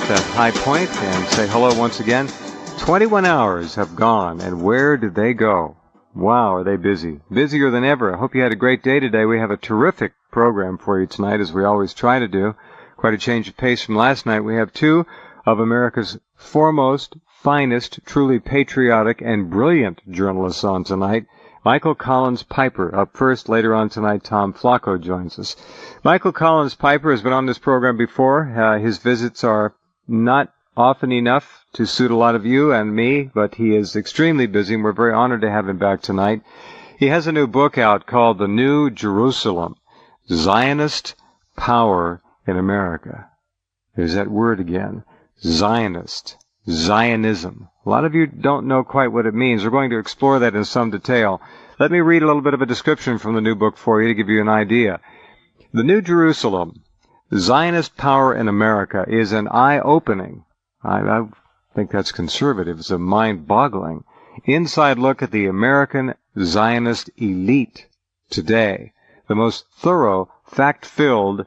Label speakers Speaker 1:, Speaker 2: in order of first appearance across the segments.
Speaker 1: that high point and say hello once again. 21 hours have gone, and where did they go? Wow, are they busy? Busier than ever. I hope you had a great day today. We have a terrific program for you tonight, as we always try to do. Quite a change of pace from last night. We have two of America's foremost, finest, truly patriotic and brilliant journalists on tonight. Michael Collins Piper up first. Later on tonight, Tom Flacco joins us. Michael Collins Piper has been on this program before. His visits are not often enough to suit a lot of you and me, but he is extremely busy, and we're very honored to have him back tonight. He has a new book out called The New Jerusalem, Zionist Power in America. There's that word again, Zionist, Zionism. A lot of you don't know quite what it means. We're going to explore that in some detail. Let me read a little bit of a description from the new book for you to give you an idea. The New Jerusalem, Zionist Power in America is an eye-opening, I think that's conservative, it's a mind-boggling, inside look at the American Zionist elite today. The most thorough, fact-filled, let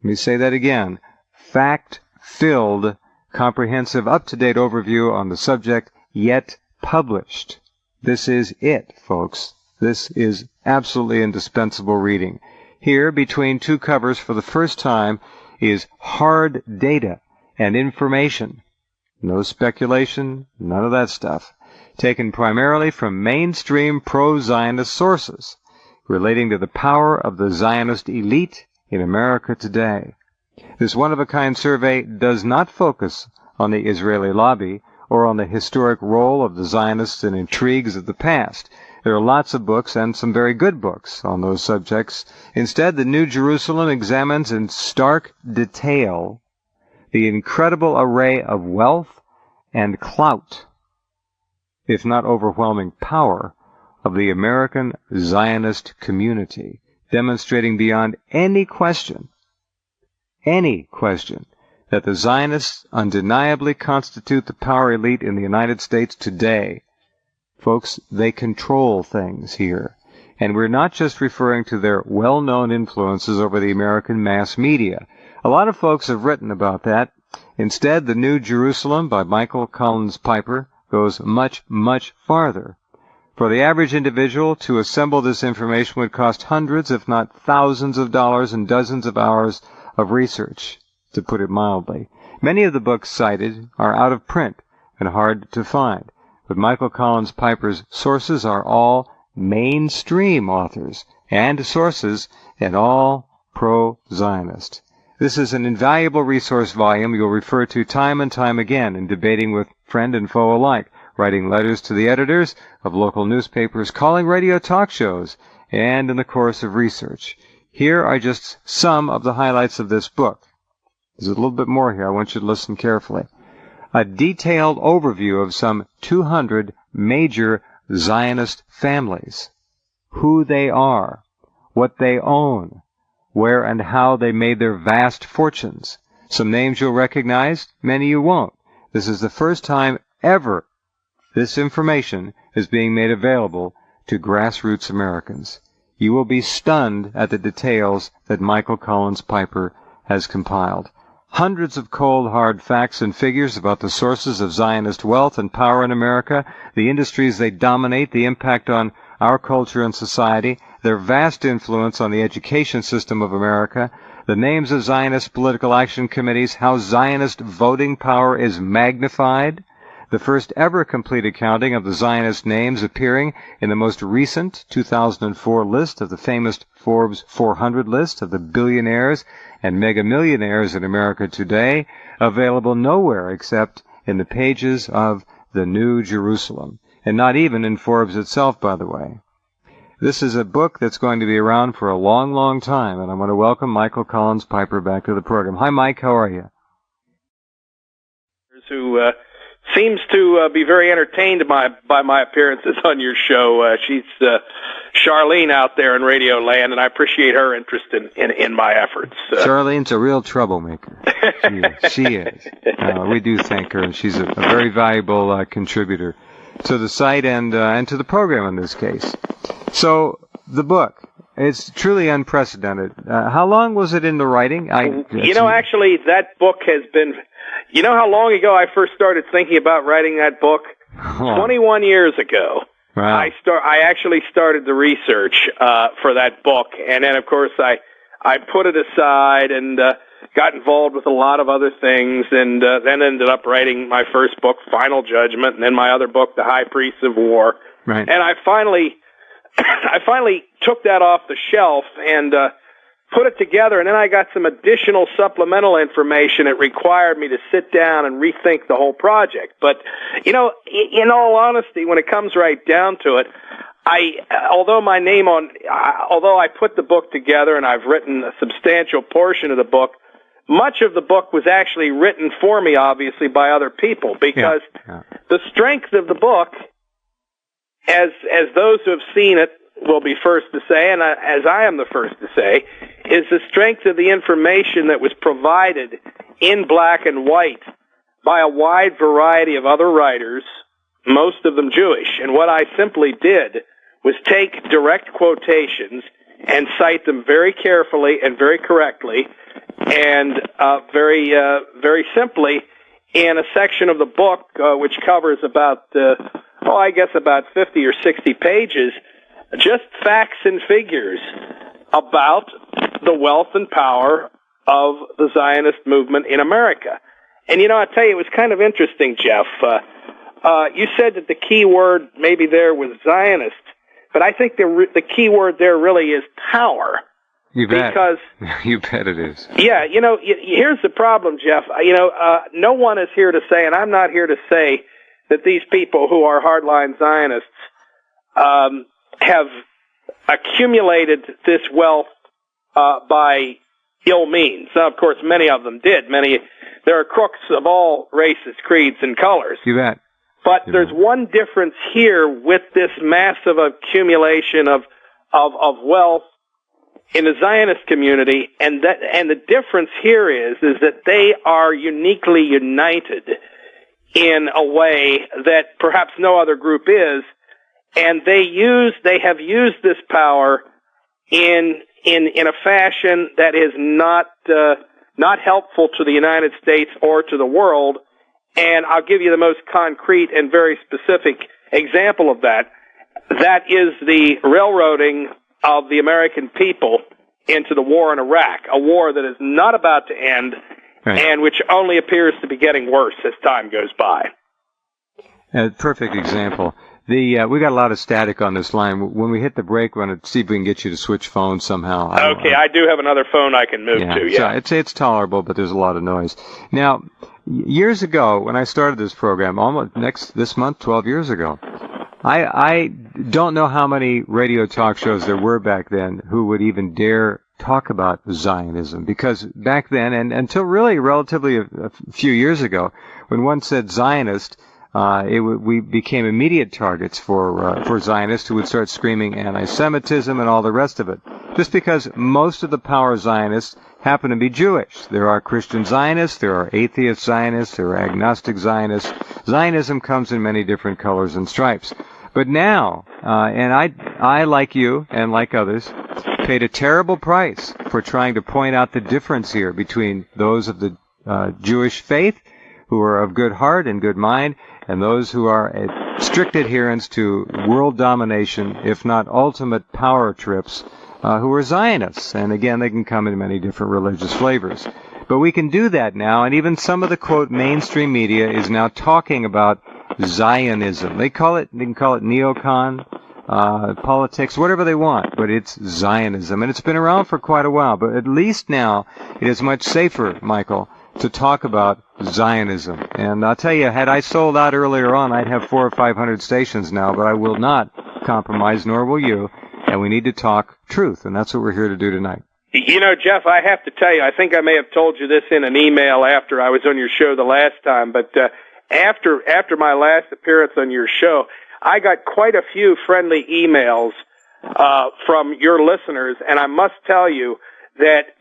Speaker 1: me say that again, fact-filled, comprehensive, up-to-date overview on the subject yet published. This is it, folks. This is absolutely indispensable reading. Here, between two covers for the first time, is hard data and information. No speculation, none of that stuff. Taken primarily from mainstream pro-Zionist sources relating to the power of the Zionist elite in America today. This one-of-a-kind survey does not focus on the Israeli lobby or on the historic role of the Zionists and intrigues of the past. There are lots of books, and some very good books, on those subjects. Instead, the New Jerusalem examines in stark detail the incredible array of wealth and clout, if not overwhelming power, of the American Zionist community, demonstrating beyond any question, that the Zionists undeniably constitute the power elite in the United States today. Folks, they control things here. And we're not just referring to their well-known influences over the American mass media. A lot of folks have written about that. Instead, The New Jerusalem by Michael Collins Piper goes much, much farther. For the average individual, to assemble this information would cost hundreds, if not thousands of dollars and dozens of hours of research, to put it mildly. Many of the books cited are out of print and hard to find, but Michael Collins Piper's sources are all mainstream authors and sources, and all pro-Zionist. This is an invaluable resource volume you'll refer to time and time again in debating with friend and foe alike, writing letters to the editors of local newspapers, calling radio talk shows, and in the course of research. Here are just some of the highlights of this book. There's a little bit more here. I want you to listen carefully. A detailed overview of some 200 major Zionist families, who they are, what they own, where and how they made their vast fortunes. Some names you'll recognize, many you won't. This is the first time ever this information is being made available to grassroots Americans. You will be stunned at the details that Michael Collins Piper has compiled. Hundreds of cold, hard facts and figures about the sources of Zionist wealth and power in America, the industries they dominate, the impact on our culture and society, their vast influence on the education system of America, the names of Zionist political action committees, how Zionist voting power is magnified, the first ever complete accounting of the Zionist names appearing in the most recent 2004 list of the famous Forbes 400 list of the billionaires and mega-millionaires in America today, available nowhere except in the pages of The New Jerusalem, and not even in Forbes itself, by the way. This is a book that's going to be around for a long, long time, and I want to welcome Michael Collins Piper back to the program. Hi, Mike. How are you?
Speaker 2: Who seems to be very entertained by my appearances on your show. She's Charlene out there in Radio Land, and I appreciate her interest in my efforts.
Speaker 1: Charlene's a real troublemaker. She is. We do thank her, and she's a very valuable contributor to the site and to the program in this case. So, the book, it's truly unprecedented. How long was it in the writing?
Speaker 2: Actually, that book has been, You know how long ago I first started thinking about writing that book? 21 years ago.
Speaker 1: Wow.
Speaker 2: I actually started the research for that book, and then, of course, I put it aside and got involved with a lot of other things, and then ended up writing my first book, Final Judgment, and then my other book, The High Priests of War.
Speaker 1: Right.
Speaker 2: And I finally took that off the shelf and put it together, and then I got some additional supplemental information. It required me to sit down and rethink the whole project. But, in all honesty, when it comes right down to it, although I put the book together and I've written a substantial portion of the book, much of the book was actually written for me, obviously, by other people, because the strength of the book, as those who have seen it will be first to say, and as I am the first to say, is the strength of the information that was provided in black and white by a wide variety of other writers, most of them Jewish. And what I simply did was take direct quotations and cite them very carefully and very correctly and very simply in a section of the book which covers about 50 or 60 pages, just facts and figures about the wealth and power of the Zionist movement in America. And, I tell you, it was kind of interesting, Jeff. You said that the key word maybe there was Zionist, but I think the key word there really is power.
Speaker 1: You bet.
Speaker 2: Because,
Speaker 1: you bet it is.
Speaker 2: Yeah, here's the problem, Jeff. No one is here to say, and I'm not here to say, that these people who are hardline Zionists have accumulated this wealth by ill means. Now, of course, many of them did. There are crooks of all races, creeds, and colors.
Speaker 1: You bet.
Speaker 2: But there's one difference here with this massive accumulation of wealth in the Zionist community, and the difference here is that they are uniquely united in a way that perhaps no other group is, and they have used this power in a fashion that is not helpful to the United States or to the world. And I'll give you the most concrete and very specific example of that. That is the railroading of the American people into the war in Iraq, a war that is not about to end, right, and which only appears to be getting worse as time goes by.
Speaker 1: Perfect example. We got a lot of static on this line. When we hit the break, we're going to see if we can get you to switch phones somehow.
Speaker 2: Okay, I do have another phone I can move to. Yeah,
Speaker 1: so it's tolerable, but there's a lot of noise. Now, years ago, when I started this program, this month, 12 years ago, I don't know how many radio talk shows there were back then who would even dare talk about Zionism, because back then, and until really relatively a few years ago, when one said Zionist, we became immediate targets for Zionists who would start screaming anti-Semitism and all the rest of it, just because most of the power Zionists happen to be Jewish. There are Christian Zionists, there are atheist Zionists, there are agnostic Zionists. Zionism comes in many different colors and stripes. But now, and I, like you and like others, paid a terrible price for trying to point out the difference here between those of the Jewish faith, who are of good heart and good mind, and those who are strict adherents to world domination, if not ultimate power trips, who are Zionists. And again, they can come in many different religious flavors. But we can do that now, and even some of the, quote, mainstream media is now talking about Zionism. They can call it neocon, politics, whatever they want, but it's Zionism. And it's been around for quite a while, but at least now it is much safer, Michael, to talk about Zionism. And I'll tell you, had I sold out earlier on, I'd have 400 or 500 stations now, but I will not compromise, nor will you, and we need to talk truth, and that's what we're here to do tonight.
Speaker 2: Jeff, I have to tell you, I think I may have told you this in an email after I was on your show the last time, but after my last appearance on your show, I got quite a few friendly emails from your listeners, and I must tell you that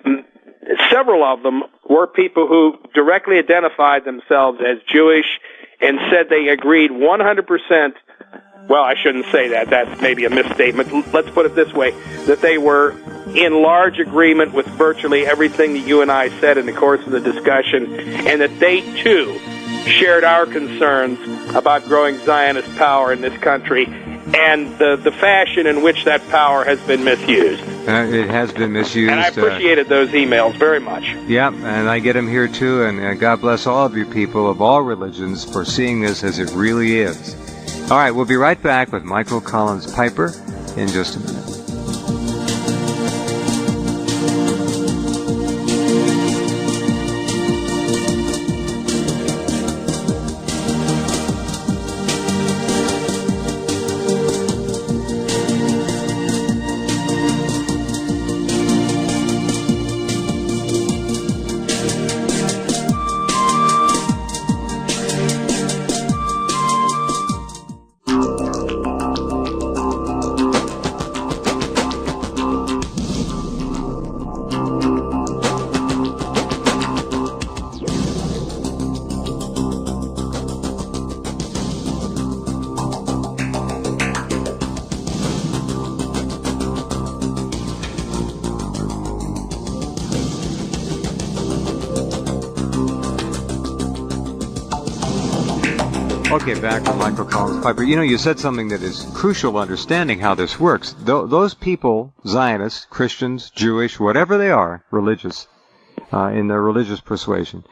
Speaker 2: several of them were people who directly identified themselves as Jewish and said they agreed 100%. Well, I shouldn't say that. That's maybe a misstatement. Let's put it this way, that they were in large agreement with virtually everything that you and I said in the course of the discussion, and that they, too, shared our concerns about growing Zionist power in this country and the fashion in which that power has been misused.
Speaker 1: It has been misused.
Speaker 2: And I appreciated those emails very much.
Speaker 1: Yeah, and I get them here too, and God bless all of you people of all religions for seeing this as it really is. All right, we'll be right back with Michael Collins Piper in just a minute. Okay, back with Michael Collins Piper. You know, you said something that is crucial to understanding how this works. Those people, Zionists, Christians, Jewish, whatever they are, religious, in their religious persuasion,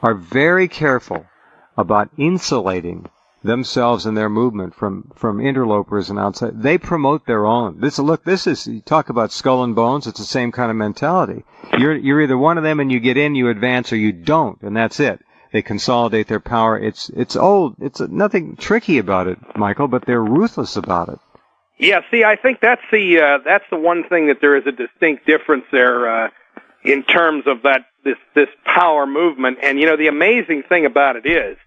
Speaker 1: are very careful about insulating themselves and their movement from interlopers and outside. They promote their own. This is, you talk about skull and bones, it's the same kind of mentality. You're either one of them and you get in, you advance, or you don't, and that's it. They consolidate their power. It's old. It's nothing tricky about it, Michael, but they're ruthless about it.
Speaker 2: Yeah, see, I think that's the one thing that there is a distinct difference there in terms of this power movement. And you know, the amazing thing about it is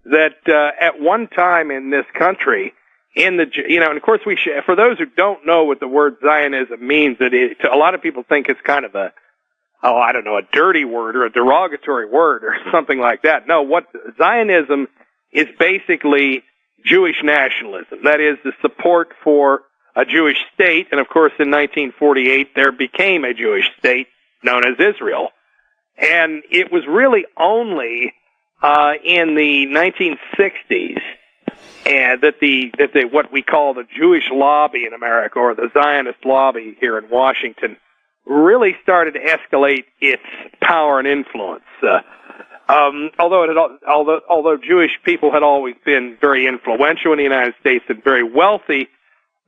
Speaker 2: that at one time in this country, and of course for those who don't know what the word Zionism means, a lot of people think it's kind of a dirty word or a derogatory word or something like that. No, what Zionism is basically Jewish nationalism. That is, the support for a Jewish state. And of course, in 1948, there became a Jewish state known as Israel. And it was really only in the 1960s that what we call the Jewish lobby in America, or the Zionist lobby here in Washington, really started to escalate its power and influence. Although Jewish people had always been very influential in the United States and very wealthy,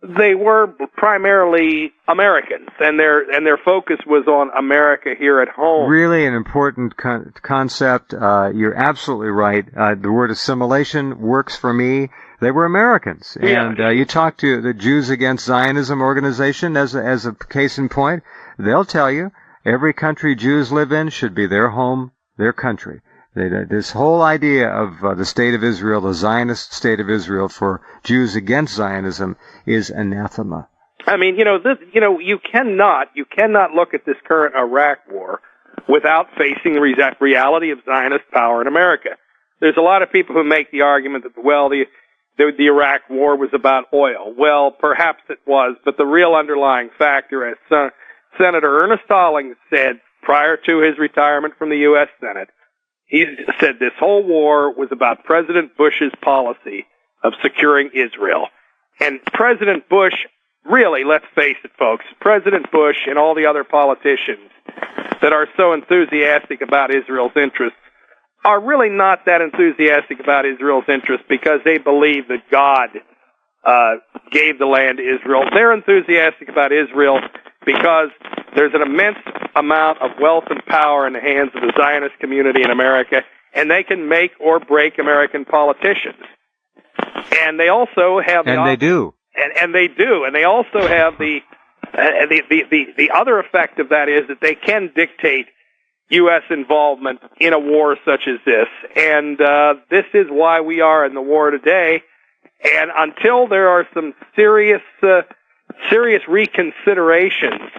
Speaker 2: they were primarily Americans, and their focus was on America here at home.
Speaker 1: Really an important concept. You're absolutely right. The word assimilation works for me. They were Americans, and you talk to the Jews Against Zionism organization as a case in point. They'll tell you every country Jews live in should be their home, their country. This whole idea of the state of Israel, the Zionist state of Israel for Jews against Zionism, is anathema.
Speaker 2: I mean, you cannot look at this current Iraq war without facing the reality of Zionist power in America. There's a lot of people who make the argument that, the Iraq war was about oil. Well, perhaps it was, but the real underlying factor, as Senator Ernest Stallings said prior to his retirement from the U.S. Senate, he said this whole war was about President Bush's policy of securing Israel. And President Bush, really, let's face it, folks, President Bush and all the other politicians that are so enthusiastic about Israel's interests are really not that enthusiastic about Israel's interests because they believe that God gave the land to Israel. They're enthusiastic about Israel because there's an immense amount of wealth and power in the hands of the Zionist community in America, and they can make or break American politicians. And they also have...
Speaker 1: And they do.
Speaker 2: And they do. And they also have the other effect of that is that they can dictate U.S. involvement in a war such as this. And this is why we are in the war today. And until there are some serious reconsiderations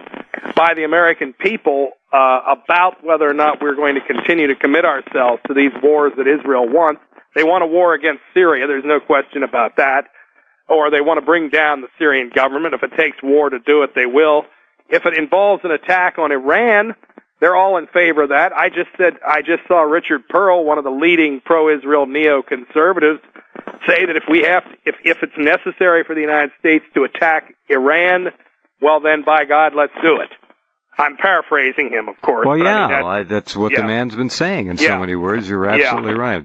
Speaker 2: by the American people about whether or not we're going to continue to commit ourselves to these wars that Israel wants. They want a war against Syria, there's no question about that. Or they want to bring down the Syrian government. If it takes war to do it, they will. if it involves an attack on Iran, they're all in favor of that. I just saw Richard Pearl, one of the leading pro-Israel neoconservatives, say that if it's necessary for the United States to attack Iran, well then, by God, let's do it. I'm paraphrasing him, of course.
Speaker 1: Well, yeah, that's what the man's been saying in so many words. You're absolutely right.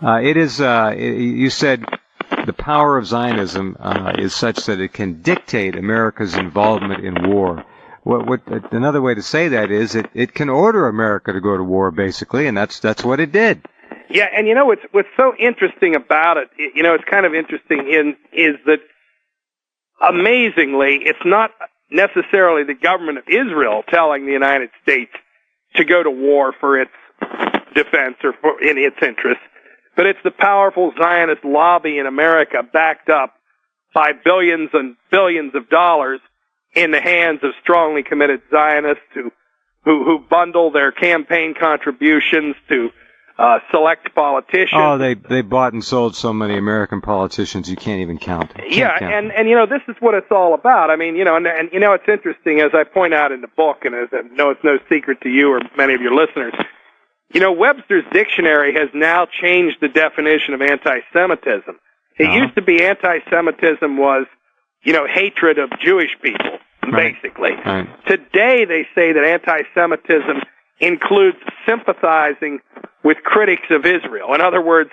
Speaker 1: It is. You said the power of Zionism is such that it can dictate America's involvement in war. What another way to say that is it can order America to go to war, basically, and that's what it did.
Speaker 2: Yeah, and what's so interesting about it, it's kind of interesting is that amazingly, it's not necessarily the government of Israel telling the United States to go to war for its defense or in its interests, but it's the powerful Zionist lobby in America backed up by billions and billions of dollars in the hands of strongly committed Zionists who bundle their campaign contributions to select politicians.
Speaker 1: Oh, they bought and sold so many American politicians you can't even count.
Speaker 2: And this is what it's all about. I mean, and it's interesting, as I point out in the book, and as I know it's no secret to you or many of your listeners, Webster's dictionary has now changed the definition of anti-Semitism. It used to be anti-Semitism was, hatred of Jewish people, basically.
Speaker 1: Right.
Speaker 2: Today they say that anti-Semitism includes sympathizing with critics of Israel. In other words,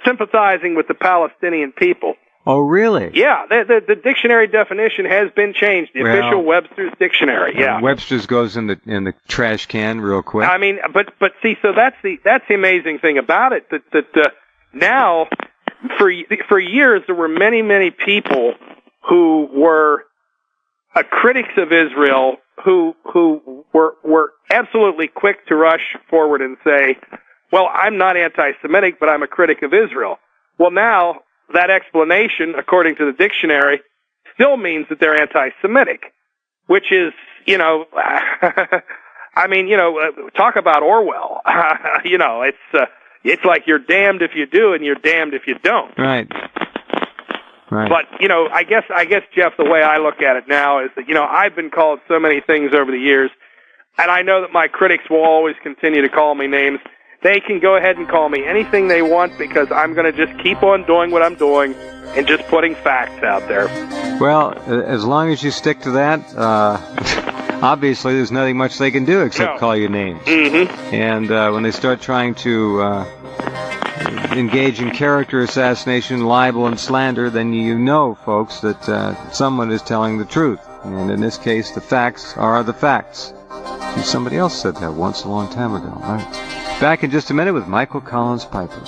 Speaker 2: sympathizing with the Palestinian people.
Speaker 1: Oh, really?
Speaker 2: Yeah, the dictionary definition has been changed. The official Webster's dictionary. Yeah,
Speaker 1: Webster's goes in the trash can real quick.
Speaker 2: I mean, but see, so that's the amazing thing about it. That now, for years, there were many people who were critics of Israel who were absolutely quick to rush forward and say, well, I'm not anti-Semitic, but I'm a critic of Israel. Well, now that explanation, according to the dictionary, still means that they're anti-Semitic, which is, I mean, talk about Orwell. It's like you're damned if you do and you're damned if you don't.
Speaker 1: Right.
Speaker 2: But, I guess, Jeff, the way I look at it now is that, I've been called so many things over the years, and I know that my critics will always continue to call me names. They can go ahead and call me anything they want because I'm going to just keep on doing what I'm doing and just putting facts out there.
Speaker 1: Well, as long as you stick to that, obviously there's nothing much they can do except call you names.
Speaker 2: Mm-hmm.
Speaker 1: And when they start trying to engage in character assassination, libel, and slander, then you know, folks, that someone is telling the truth. And in this case, the facts are the facts. And somebody else said that once a long time ago, right? Back in just a minute with Michael Collins Piper.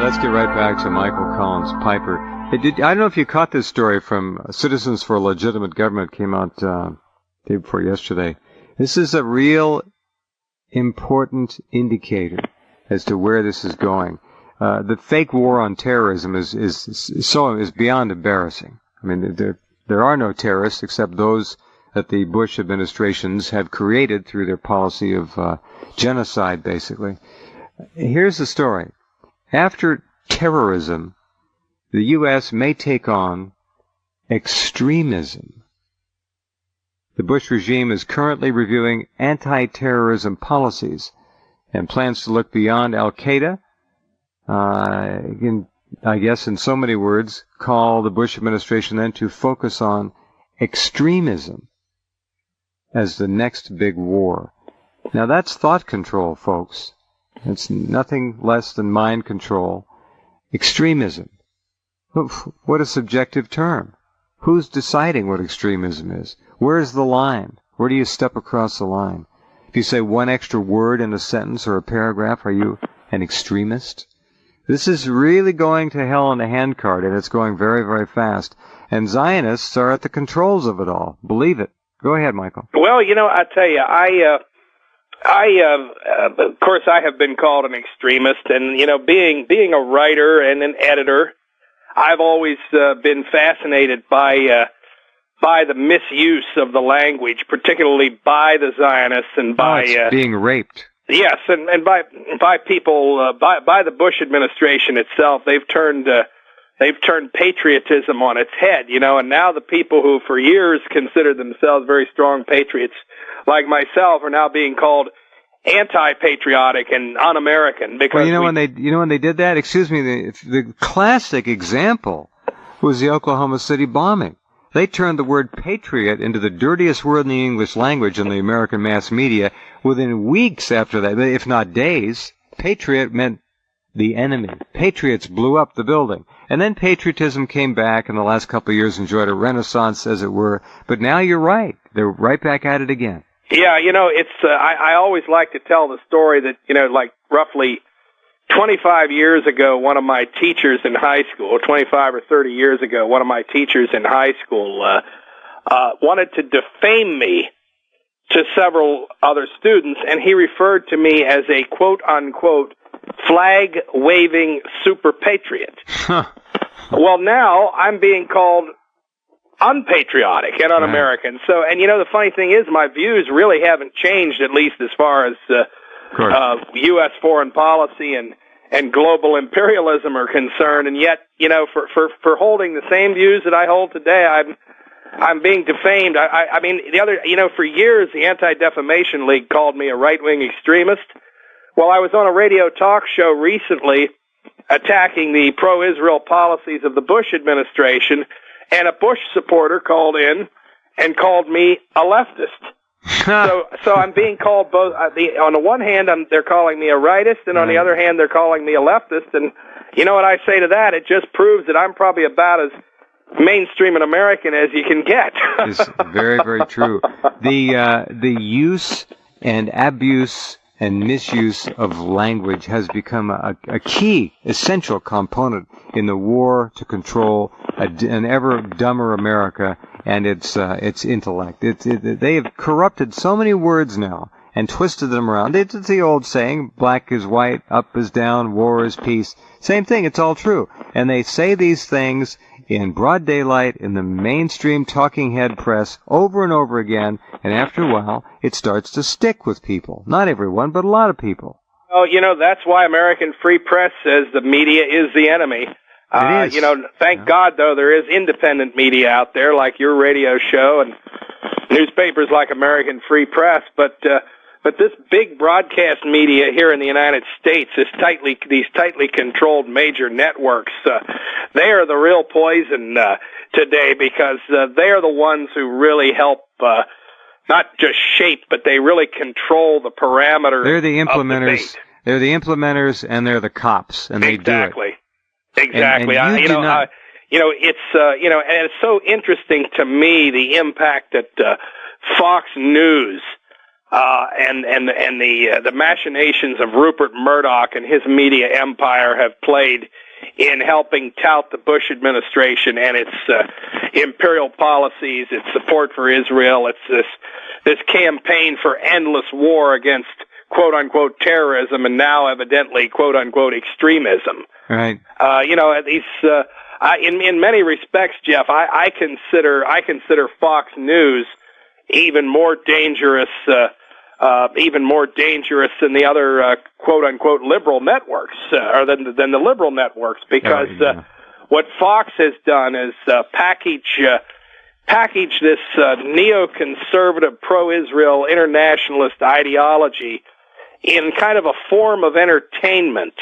Speaker 1: Let's get right back to Michael Collins Piper. I don't know if you caught this story from Citizens for a Legitimate Government, came out day before yesterday. This is a real important indicator as to where this is going. The fake war on terrorism is beyond embarrassing. I mean, there are no terrorists except those that the Bush administrations have created through their policy of genocide, basically. Here's the story. After terrorism, the U.S. may take on extremism. The Bush regime is currently reviewing anti-terrorism policies and plans to look beyond al-Qaeda. I guess in so many words, call the Bush administration then to focus on extremism as the next big war. Now that's thought control, folks. It's nothing less than mind control. Extremism. What a subjective term. Who's deciding what extremism is? Where's the line? Where do you step across the line? If you say one extra word in a sentence or a paragraph, are you an extremist? This is really going to hell in a handcart, and it's going very, very fast. And Zionists are at the controls of it all. Believe it. Go ahead, Michael.
Speaker 2: Well, I tell you, of course, I have been called an extremist, and being a writer and an editor, I've always been fascinated by the misuse of the language, particularly by the Zionists and by
Speaker 1: being raped.
Speaker 2: Yes, and by people by the Bush administration itself. They've turned patriotism on its head, and now the people who for years considered themselves very strong patriots, like myself, are now being called anti-patriotic and un-American. Because
Speaker 1: when they did that, excuse me, the classic example was the Oklahoma City bombing. They turned the word patriot into the dirtiest word in the English language in the American mass media within weeks after that, if not days. Patriot meant the enemy. Patriots blew up the building. And then patriotism came back in the last couple of years, enjoyed a renaissance, as it were. But now you're right. They're right back at it again.
Speaker 2: Yeah, it's, I always like to tell the story that, like roughly 25 years ago, one of my teachers in high school, 25 or 30 years ago, one of my teachers in high school wanted to defame me to several other students, and he referred to me as a quote-unquote flag-waving super patriot. Well, now I'm being called unpatriotic and un-American. So, and the funny thing is, my views really haven't changed, at least as far as U.S. foreign policy and global imperialism are concerned. And yet, for holding the same views that I hold today, I'm being defamed. I mean, for years, the Anti-Defamation League called me a right-wing extremist. Well, I was on a radio talk show recently attacking the pro-Israel policies of the Bush administration, and a Bush supporter called in and called me a leftist. So I'm being called both. On the one hand, they're calling me a rightist, and on the other hand, they're calling me a leftist. And you know what I say to that? It just proves that I'm probably about as mainstream an American as you can get.
Speaker 1: It's very, very true. The use and abuse and misuse of language has become a key, essential component in the war to control an ever dumber America and its intellect. They have corrupted so many words now and twisted them around. It's the old saying, black is white, up is down, war is peace. Same thing, it's all true. And they say these things in broad daylight in the mainstream talking head press over and over again, and after a while, it starts to stick with people. Not everyone, but a lot of people.
Speaker 2: Oh, that's why American Free Press says the media is the enemy.
Speaker 1: It is.
Speaker 2: Thank God, though, there is independent media out there, like your radio show and newspapers like American Free Press, but this big broadcast media here in the United States, these tightly controlled major networks, they are the real poison today, because they are the ones who really help not just shape, but they really control the parameters.
Speaker 1: They're the implementers. They're the implementers, and they're the cops, and they do it.
Speaker 2: Exactly. And it's so interesting to me, the impact that Fox News and the machinations of Rupert Murdoch and his media empire have played in helping tout the Bush administration and its imperial policies, its support for Israel. It's this campaign for endless war against quote-unquote terrorism, and now evidently quote-unquote extremism.
Speaker 1: Right.
Speaker 2: In many respects, Jeff, I consider Fox News even more dangerous than the other quote-unquote liberal networks, or than the liberal networks, because what Fox has done is package this neoconservative pro-Israel internationalist ideology in kind of a form of entertainment,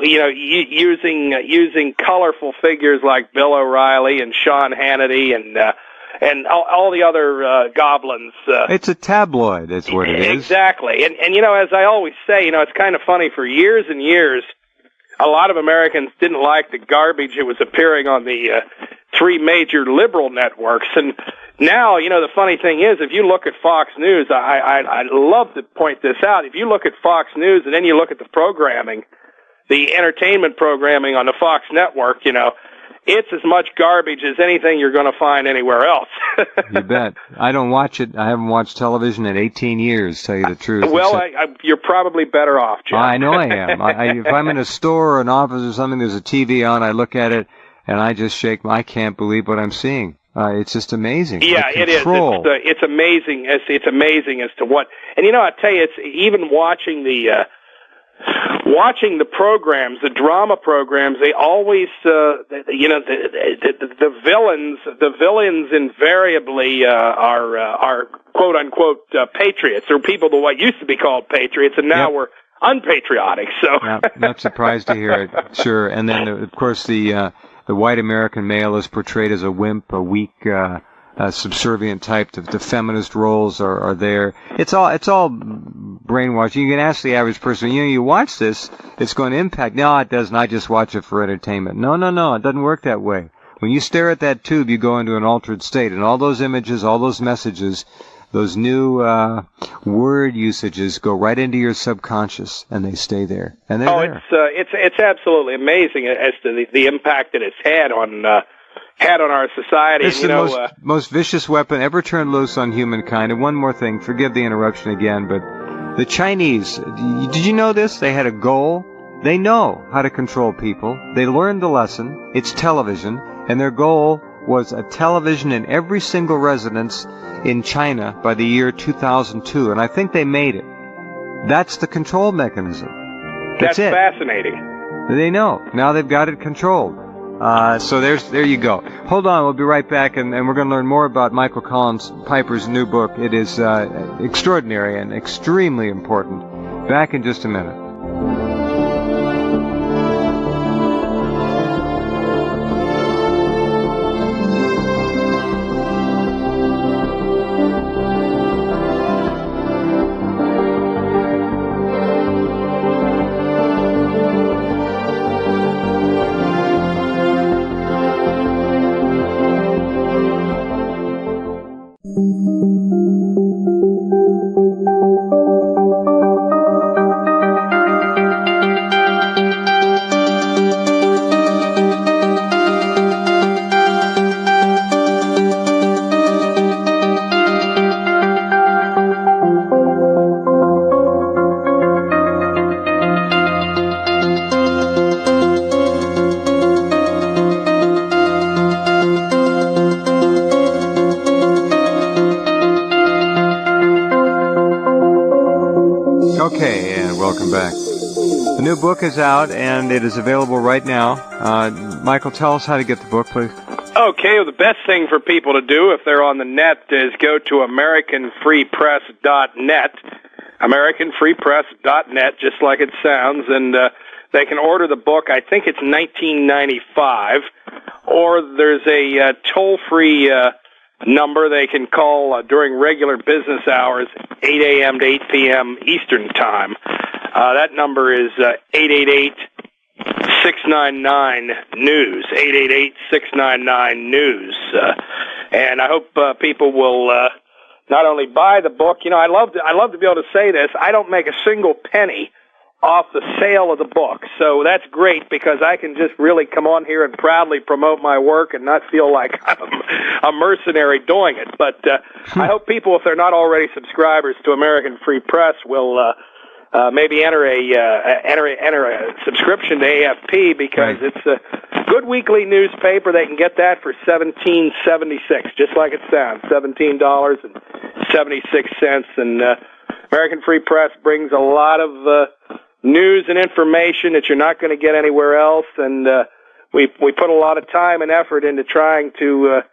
Speaker 2: using colorful figures like Bill O'Reilly and Sean Hannity and all the other goblins.
Speaker 1: It's a tabloid, is what it is.
Speaker 2: Exactly. And as I always say, it's kind of funny, for years and years, a lot of Americans didn't like the garbage that was appearing on the three major liberal networks. And now, the funny thing is, if you look at Fox News, I love to point this out. If you look at Fox News and then you look at the programming, the entertainment programming on the Fox network, it's as much garbage as anything you're going to find anywhere else.
Speaker 1: You bet. I don't watch it. I haven't watched television in 18 years, to tell you the truth.
Speaker 2: Well, you're probably better off, John.
Speaker 1: I know I am. If I'm in a store or an office or something, there's a TV on, I look at it, and I just shake I can't believe what I'm seeing. It's just amazing.
Speaker 2: Yeah, it is. It's amazing. It's amazing as to what. And I tell you, it's even watching the programs, the drama programs. They always, the villains invariably are quote unquote patriots, or people what used to be called patriots, and now we're unpatriotic. So,
Speaker 1: not surprised to hear it. Sure, and then of course the white American male is portrayed as a wimp, a weak, subservient type. The feminist roles are there. It's all brainwashing. You can ask the average person, you watch this, it's going to impact. No, it doesn't. I just watch it for entertainment. No, it doesn't work that way. When you stare at that tube, you go into an altered state, and all those images, all those messages, those new word usages go right into your subconscious, and they stay there. And they're there.
Speaker 2: It's absolutely amazing as to the impact that it's had on our society.
Speaker 1: It's the most vicious weapon ever turned loose on humankind. And one more thing, forgive the interruption again, but the Chinese, did you know this? They had a goal. They know how to control people. They learned the lesson. It's television, and their goal was a television in every single residence in China by the year 2002, and I think they made it. That's the control mechanism. That's it.
Speaker 2: Fascinating.
Speaker 1: They know. Now they've got it controlled. So there you go. Hold on, we'll be right back, and we're going to learn more about Michael Collins Piper's new book. It is extraordinary and extremely important. Back in just a minute. Okay, and welcome back. The new book is out, and it is available right now. Michael, tell us how to get the book, please.
Speaker 2: Okay, well, the best thing for people to do if they're on the net is go to AmericanFreePress.net, AmericanFreePress.net, just like it sounds, and they can order the book. I think it's $19.95, or there's a toll-free number they can call during regular business hours, 8 a.m. to 8 p.m. Eastern Time. That number is 888-699-NEWS, 888-699-NEWS. And I hope people will not only buy the book. I love to be able to say this. I don't make a single penny off the sale of the book. So that's great, because I can just really come on here and proudly promote my work and not feel like I'm a mercenary doing it. But I hope people, if they're not already subscribers to American Free Press, will maybe enter a subscription to AFP, because it's a good weekly newspaper. They can get that for $17.76, just like it sounds, $17.76. And American Free Press brings a lot of news and information that you're not going to get anywhere else, and we put a lot of time and effort into trying to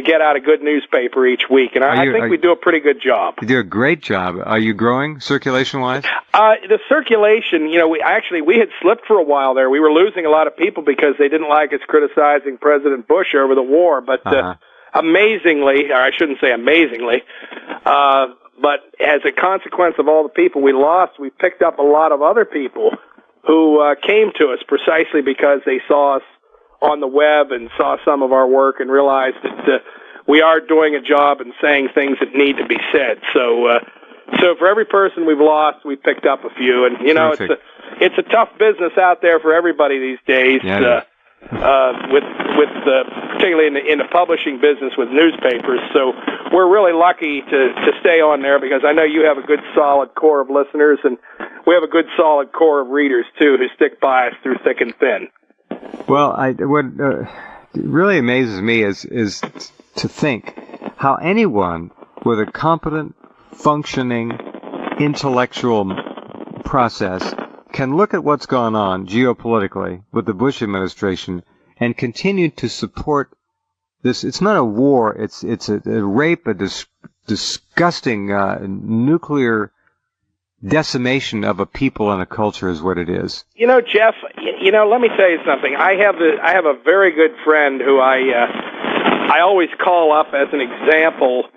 Speaker 2: get out a good newspaper each week, and I think we do a pretty good job.
Speaker 1: You do a great job. Are you growing circulation-wise?
Speaker 2: The circulation, we had slipped for a while there. We were losing a lot of people because they didn't like us criticizing President Bush over the war, but amazingly, or I shouldn't say amazingly, but as a consequence of all the people we lost, we picked up a lot of other people who came to us precisely because they saw us on the web and saw some of our work and realized that we are doing a job and saying things that need to be said. So for every person we've lost, we picked up a few. And, it's a tough business out there for everybody these days.
Speaker 1: Yeah,
Speaker 2: particularly in the publishing business with newspapers. So we're really lucky to stay on there because I know you have a good solid core of listeners, and we have a good solid core of readers too who stick by us through thick and thin.
Speaker 1: Well, what really amazes me is to think how anyone with a competent, functioning intellectual process can look at what's gone on geopolitically with the Bush administration and continue to support this. It's not a war. It's a rape, a disgusting nuclear decimation of a people and a culture is what it is.
Speaker 2: Jeff, let me tell you something. I have a very good friend who I always call up as an example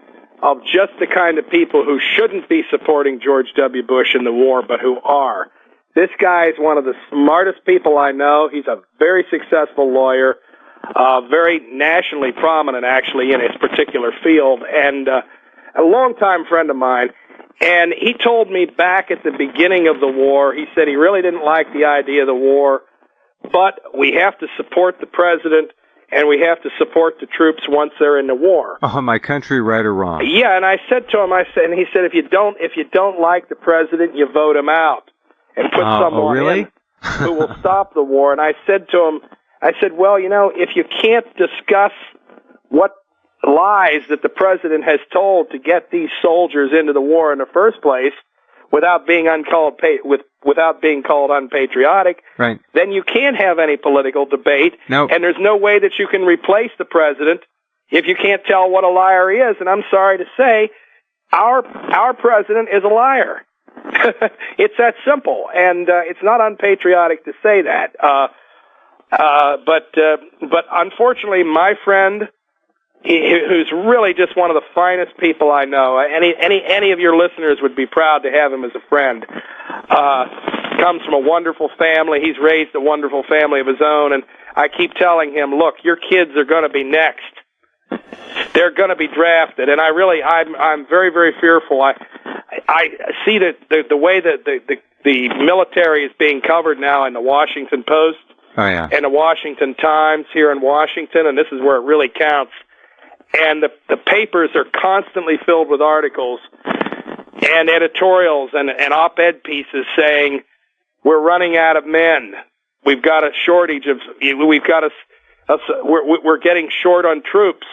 Speaker 2: of just the kind of people who shouldn't be supporting George W. Bush in the war, but who are. This guy is one of the smartest people I know. He's a very successful lawyer, very nationally prominent, actually, in his particular field, and a longtime friend of mine. And he told me back at the beginning of the war, he said he really didn't like the idea of the war, but we have to support the president, and we have to support the troops once they're in the war.
Speaker 1: Oh, my country, right or wrong?
Speaker 2: Yeah, and I said to him, and he said, if you don't like the president, you vote him out and put someone in who will stop the war. And I said to him, well, if you can't discuss what lies that the president has told to get these soldiers into the war in the first place, without being called unpatriotic,
Speaker 1: right,
Speaker 2: then you can't have any political debate.
Speaker 1: Nope.
Speaker 2: And there's no way that you can replace the president if you can't tell what a liar he is. And I'm sorry to say, our president is a liar. It's that simple, and it's not unpatriotic to say that. But unfortunately, my friend, who's really just one of the finest people I know, any of your listeners would be proud to have him as a friend, comes from a wonderful family. He's raised a wonderful family of his own, and I keep telling him, look, your kids are going to be next. They're going to be drafted, and I'm very, very fearful. I see that the way that the military is being covered now in the Washington Post and the Washington Times here in Washington, and this is where it really counts. And the papers are constantly filled with articles and editorials and op-ed pieces saying we're running out of men. We've got a shortage of. We're getting short on troops.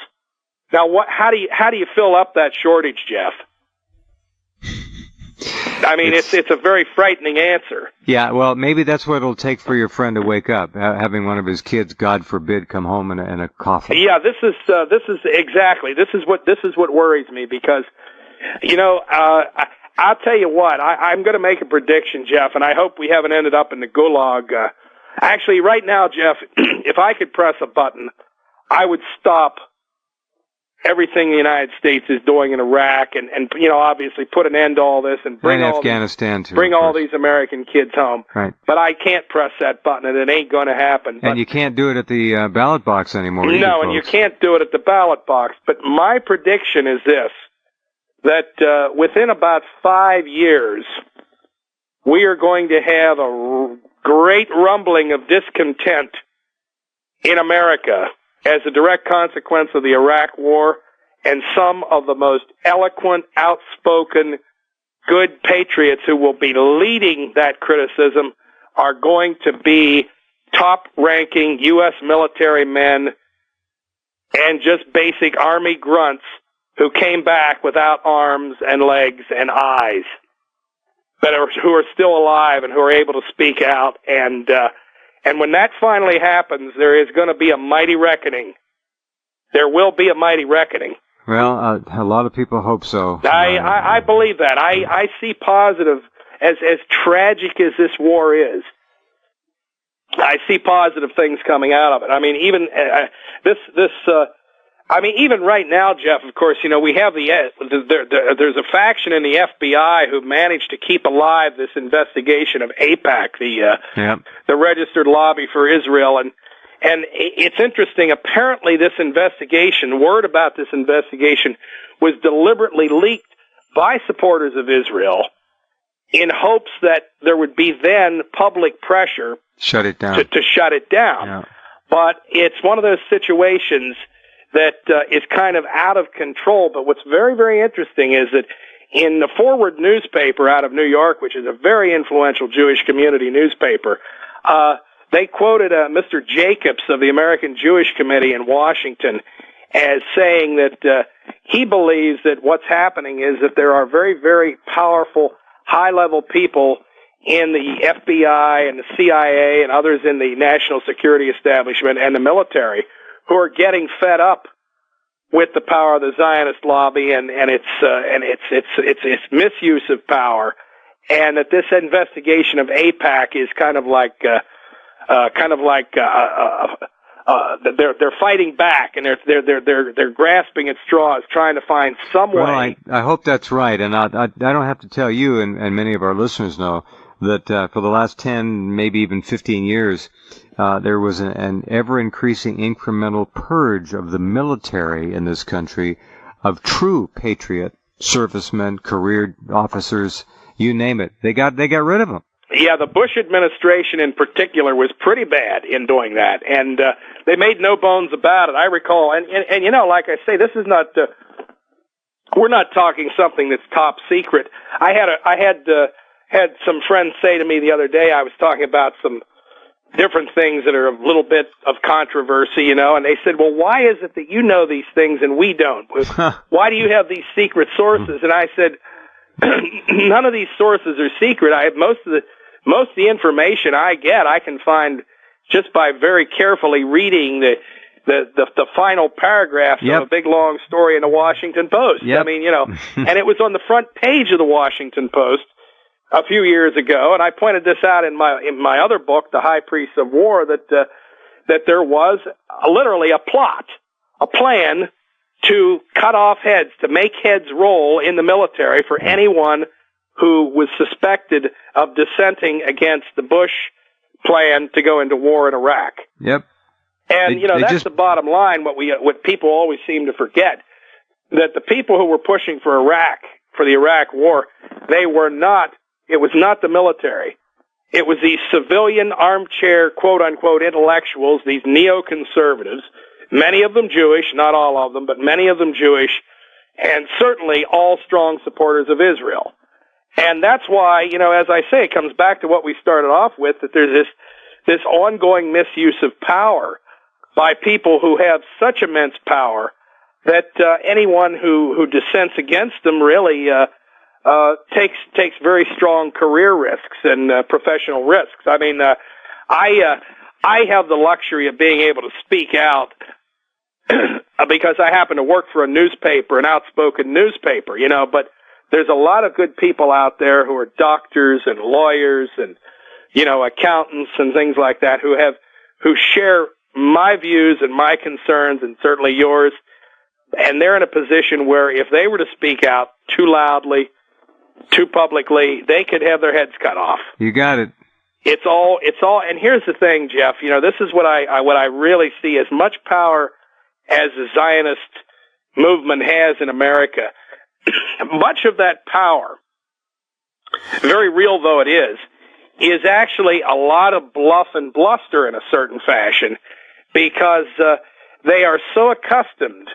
Speaker 2: Now, how do you fill up that shortage, Jeff? I mean, it's a very frightening answer.
Speaker 1: Yeah, well, maybe that's what it'll take for your friend to wake up, having one of his kids, God forbid, come home in a coffin.
Speaker 2: Yeah, this is what worries me because, I'll tell you what, I'm going to make a prediction, Jeff, and I hope we haven't ended up in the gulag. Actually, right now, Jeff, if I could press a button, I would stop everything the United States is doing in Iraq and obviously put an end to all this and bring all
Speaker 1: Afghanistan
Speaker 2: all these American kids home.
Speaker 1: Right.
Speaker 2: But I can't press that button, and it ain't going to happen.
Speaker 1: And you can't do it at the ballot box anymore.
Speaker 2: No, and you can't do it at the ballot box. But my prediction is this, that within about 5 years, we are going to have a great rumbling of discontent in America as a direct consequence of the Iraq War, and some of the most eloquent, outspoken, good patriots who will be leading that criticism are going to be top-ranking U.S. military men and just basic Army grunts who came back without arms and legs and eyes, who are still alive and who are able to speak out. And when that finally happens, there is going to be a mighty reckoning. There will be a mighty reckoning.
Speaker 1: Well, a lot of people hope so.
Speaker 2: I believe that. I see positive, as tragic as this war is, I see positive things coming out of it. I mean, even I mean, even right now, Jeff, of course, we have there's a faction in the FBI who managed to keep alive this investigation of AIPAC, the registered lobby for Israel. And it's interesting. Apparently, this investigation, word about this investigation, was deliberately leaked by supporters of Israel in hopes that there would be then public pressure
Speaker 1: shut it down.
Speaker 2: to shut it down.
Speaker 1: Yeah.
Speaker 2: But it's one of those situations that is kind of out of control. But what's very, very interesting is that in the Forward newspaper out of New York, which is a very influential Jewish community newspaper, they quoted Mr. Jacobs of the American Jewish Committee in Washington as saying that he believes that what's happening is that there are very, very powerful, high-level people in the FBI and the CIA and others in the national security establishment and the military who are getting fed up with the power of the Zionist lobby and its misuse of power, and that this investigation of AIPAC is kind of like they're fighting back, and they're grasping at straws, trying to find some way.
Speaker 1: Well, I hope that's right, and I don't have to tell you, and many of our listeners know that for the last 10, maybe even 15 years, there was an ever-increasing incremental purge of the military in this country, of true patriot servicemen, career officers, you name it. They got rid of them.
Speaker 2: Yeah, the Bush administration in particular was pretty bad in doing that, and they made no bones about it. I recall, and like I say, this is not. We're not talking something that's top secret. I had some friends say to me the other day, I was talking about some different things that are a little bit of controversy, and they said, well, why is it that you know these things and we don't? Why do you have these secret sources? And I said, none of these sources are secret. Most of the information I get, I can find just by very carefully reading the final paragraphs of a big long story in the Washington Post.
Speaker 1: Yep.
Speaker 2: I mean, and it was on the front page of the Washington Post a few years ago, and I pointed this out in my other book, The High Priests of War, that there was literally a plan to cut off heads, to make heads roll in the military for anyone who was suspected of dissenting against the Bush plan to go into war in Iraq.
Speaker 1: Yep.
Speaker 2: And that's the bottom line. What people always seem to forget, that the people who were pushing for Iraq, for the Iraq War, it was not the military. It was these civilian armchair, quote-unquote, intellectuals, these neoconservatives, many of them Jewish, not all of them, but many of them Jewish, and certainly all strong supporters of Israel. And that's why, as I say, it comes back to what we started off with, that there's this ongoing misuse of power by people who have such immense power that anyone who dissents against them really takes very strong career risks and professional risks. I mean, I have the luxury of being able to speak out because I happen to work for a newspaper, an outspoken newspaper, but there's a lot of good people out there who are doctors and lawyers and, accountants and things like that who share my views and my concerns and certainly yours. And they're in a position where if they were to speak out too loudly, too publicly, they could have their heads cut off.
Speaker 1: You got it.
Speaker 2: It's all, and here's the thing, Jeff, this is what I really see. As much power as the Zionist movement has in America, much of that power, very real though it is actually a lot of bluff and bluster in a certain fashion, because they are so accustomed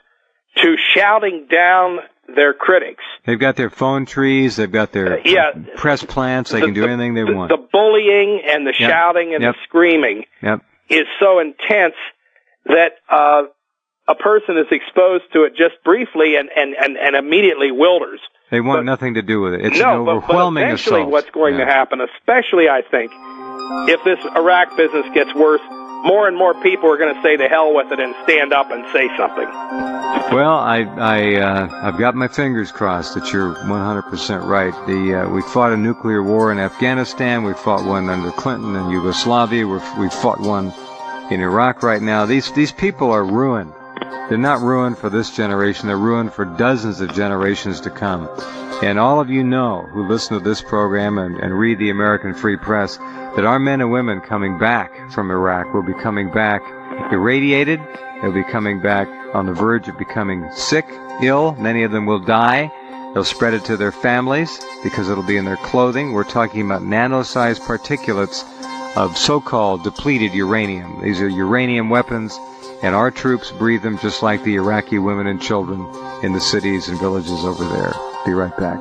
Speaker 2: to shouting down their critics.
Speaker 1: They've got their phone trees, they've got their press plants, they can do anything they want.
Speaker 2: The bullying and the shouting and the screaming is so intense that a person is exposed to it just briefly and immediately wilders.
Speaker 1: They want nothing to do with it. It's an overwhelming
Speaker 2: but eventually
Speaker 1: assault.
Speaker 2: What's going to happen, especially I think, if this Iraq business gets worse, more and more people are going to say to hell with it and stand up and say something.
Speaker 1: Well, I've got my fingers crossed that you're 100% right. We fought a nuclear war in Afghanistan. We fought one under Clinton in Yugoslavia. We fought one in Iraq right now. These people are ruined. They're not ruined for this generation. They're ruined for dozens of generations to come. And all of you know, who listen to this program and read the American Free Press, that our men and women coming back from Iraq will be coming back irradiated. They'll be coming back on the verge of becoming sick, ill. Many of them will die. They'll spread it to their families because it'll be in their clothing. We're talking about nano-sized particulates of so-called depleted uranium. These are uranium weapons, and our troops breathe them just like the Iraqi women and children in the cities and villages over there. Be right back.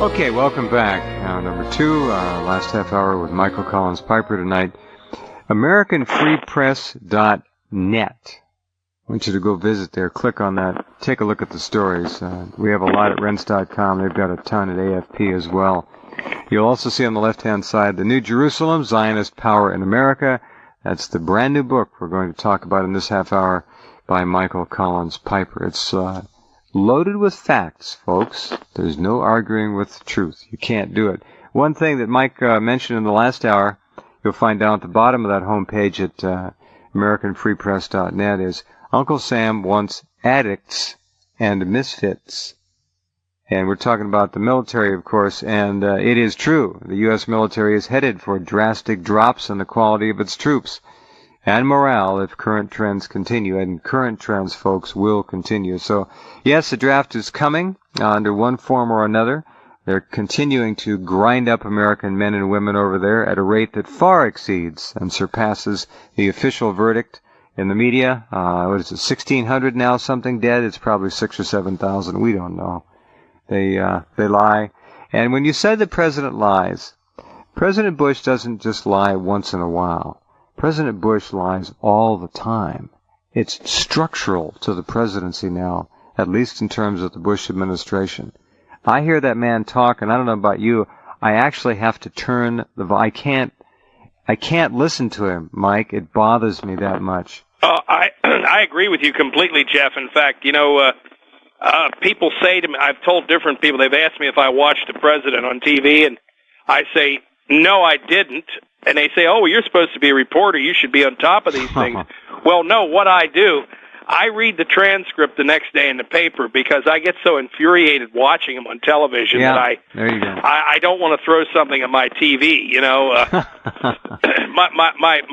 Speaker 1: Okay, welcome back. Number 2, last half hour with Michael Collins Piper tonight. AmericanFreePress.net. I want you to go visit there. Click on that. Take a look at the stories. We have a lot at Rense.com. They've got a ton at AFP as well. You'll also see on the left-hand side the New Jerusalem, Zionist Power in America. That's the brand new book we're going to talk about in this half hour by Michael Collins Piper. It's loaded with facts, folks. There's no arguing with the truth. You can't do it. One thing that Mike mentioned in the last hour, you'll find down at the bottom of that homepage at AmericanFreePress.net is Uncle Sam wants addicts and misfits. And we're talking about the military, of course, and it is true. The U.S. military is headed for drastic drops in the quality of its troops and morale if current trends continue, and current trends, folks, will continue. So, yes, the draft is coming under one form or another. They're continuing to grind up American men and women over there at a rate that far exceeds and surpasses the official verdict in the media. What is it, 1,600 now, something dead? It's probably 6,000 or 7,000. We don't know. They lie. And when you say the president lies, President Bush doesn't just lie once in a while. President Bush lies all the time. It's structural to the presidency now, at least in terms of the Bush administration. I hear that man talk, and I don't know about you, I actually have to turn I can't listen to him, Mike. It bothers me that much.
Speaker 2: I agree with you completely, Jeff. In fact, people say to me, I've told different people, they've asked me if I watched the president on TV, and I say, no, I didn't. And they say, oh, you're supposed to be a reporter. You should be on top of these things. Well, no, what I do, I read the transcript the next day in the paper because I get so infuriated watching them on television that I don't want to throw something at my TV.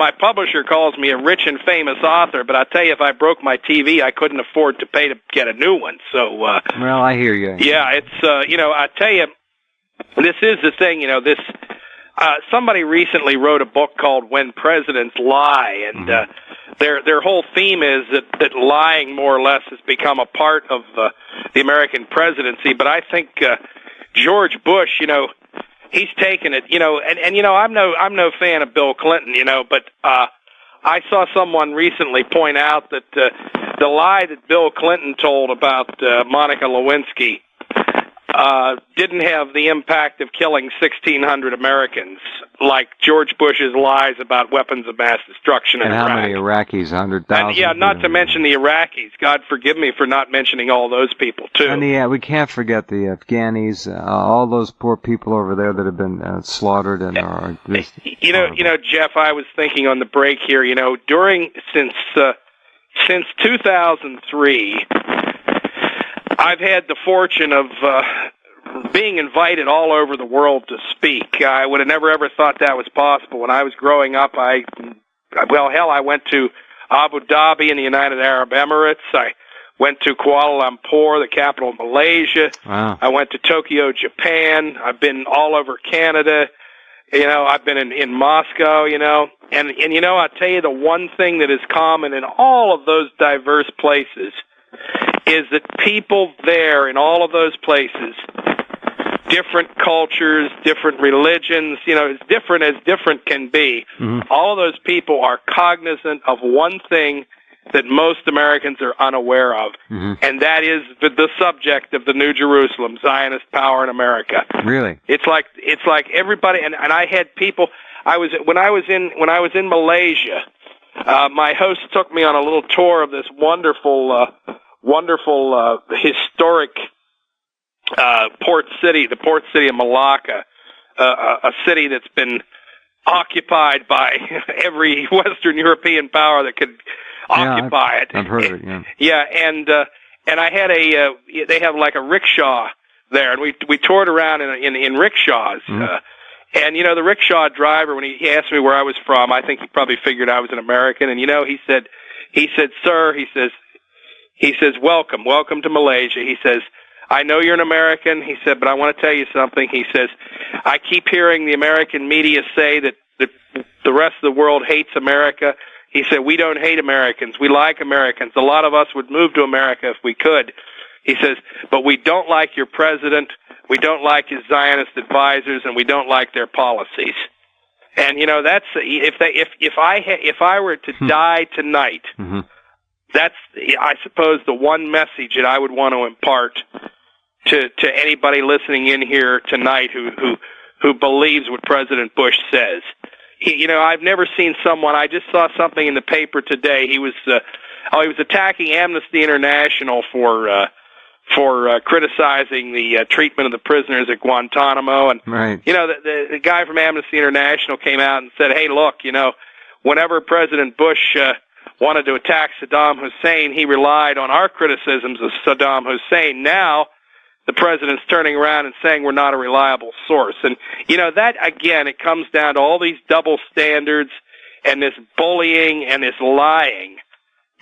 Speaker 2: My publisher calls me a rich and famous author, but I tell you, if I broke my TV, I couldn't afford to pay to get a new one. So,
Speaker 1: well, I hear you.
Speaker 2: Yeah, it's I tell you, this is the thing. Somebody recently wrote a book called "When Presidents Lie," and their whole theme is that lying more or less has become a part of the American presidency. But I think George Bush, he's taken it. I'm no fan of Bill Clinton, but I saw someone recently point out that the lie that Bill Clinton told about Monica Lewinsky didn't have the impact of killing 1,600 Americans like George Bush's lies about weapons of mass destruction in Iraq.
Speaker 1: And how many Iraqis? 100,000?
Speaker 2: Yeah, not to mention the Iraqis. God forgive me for not mentioning all those people, too.
Speaker 1: And we can't forget the Afghanis, all those poor people over there that have been slaughtered and are just
Speaker 2: Jeff, I was thinking on the break here, since 2003, I've had the fortune of being invited all over the world to speak. I would have never ever thought that was possible. When I was growing up, I went to Abu Dhabi in the United Arab Emirates. I went to Kuala Lumpur, the capital of Malaysia.
Speaker 1: Wow.
Speaker 2: I went to Tokyo, Japan. I've been all over Canada, I've been in Moscow, and I'll tell you the one thing that is common in all of those diverse places is that people there in all of those places, different cultures, different religions, as different can be, all of those people are cognizant of one thing that most Americans are unaware of, and that is the subject of the New Jerusalem, Zionist Power in America.
Speaker 1: Really?
Speaker 2: It's like everybody, and I had people. When I was in Malaysia, my host took me on a little tour of this wonderful historic port city, the port city of Malacca, a city that's been occupied by every Western European power that could occupy it.
Speaker 1: I've heard of it. Yeah.
Speaker 2: Yeah, and I had they have like a rickshaw there, and we toured around in rickshaws. And the rickshaw driver, when he asked me where I was from, I think he probably figured I was an American. And he said, "Sir," he says, welcome to Malaysia. He says, "I know you're an American," he said, "but I want to tell you something." He says, "I keep hearing the American media say that the rest of the world hates America." He said, "We don't hate Americans. We like Americans. A lot of us would move to America if we could." He says, "But we don't like your president. We don't like his Zionist advisors, and we don't like their policies." And that's if I were to die tonight, that's, I suppose, the one message that I would want to impart to anybody listening in here tonight who believes what President Bush says. I've never seen someone. I just saw something in the paper today. He was attacking Amnesty International for criticizing the treatment of the prisoners at Guantanamo, and
Speaker 1: right.
Speaker 2: The guy from Amnesty International came out and said, "Hey, look, whenever President Bush wanted to attack Saddam Hussein, he relied on our criticisms of Saddam Hussein. Now the president's turning around and saying we're not a reliable source." And that, again, it comes down to all these double standards and this bullying and this lying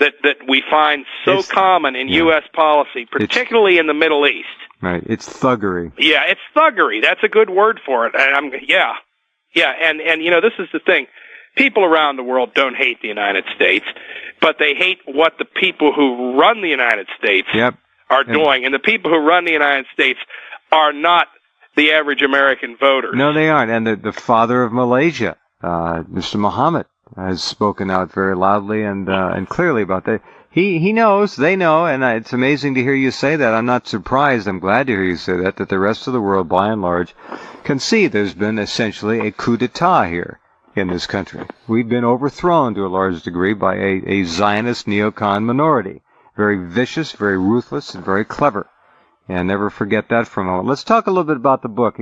Speaker 2: that we find so common in U.S. policy, particularly in the Middle East.
Speaker 1: Right. It's thuggery.
Speaker 2: Yeah, it's thuggery. That's a good word for it. And and this is the thing. People around the world don't hate the United States, but they hate what the people who run the United States are doing. And the people who run the United States are not the average American voter.
Speaker 1: No, they aren't. And the father of Malaysia, Mr. Mohammed, has spoken out very loudly and clearly about that. He knows, they know, and it's amazing to hear you say that. I'm not surprised. I'm glad to hear you say that the rest of the world, by and large, can see there's been essentially a coup d'etat here in this country. We've been overthrown to a large degree by a Zionist neocon minority. Very vicious, very ruthless, and very clever. And never forget that for a moment. Let's talk a little bit about the book.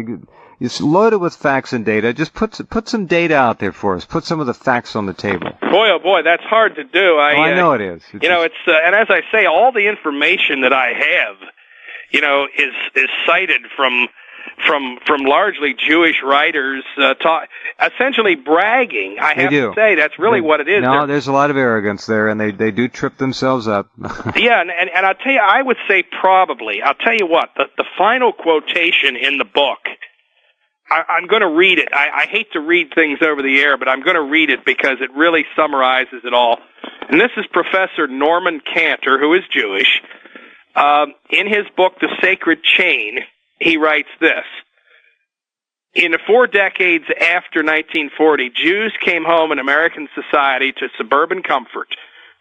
Speaker 1: It's loaded with facts and data. Just put some data out there for us. Put some of the facts on the table.
Speaker 2: Boy, oh boy, that's hard to do.
Speaker 1: I know it is.
Speaker 2: It's and as I say, all the information that I have, is cited from largely Jewish writers, essentially bragging. I have to say that's really what it is.
Speaker 1: No, there's a lot of arrogance there, and they do trip themselves up.
Speaker 2: Yeah, and I'll tell you, I would say probably. I'll tell you what, the final quotation in the book, I'm going to read it. I hate to read things over the air, but I'm going to read it because it really summarizes it all. And this is Professor Norman Cantor, who is Jewish. In his book, The Sacred Chain, he writes this: "In the 4 decades after 1940, Jews came home in American society to suburban comfort,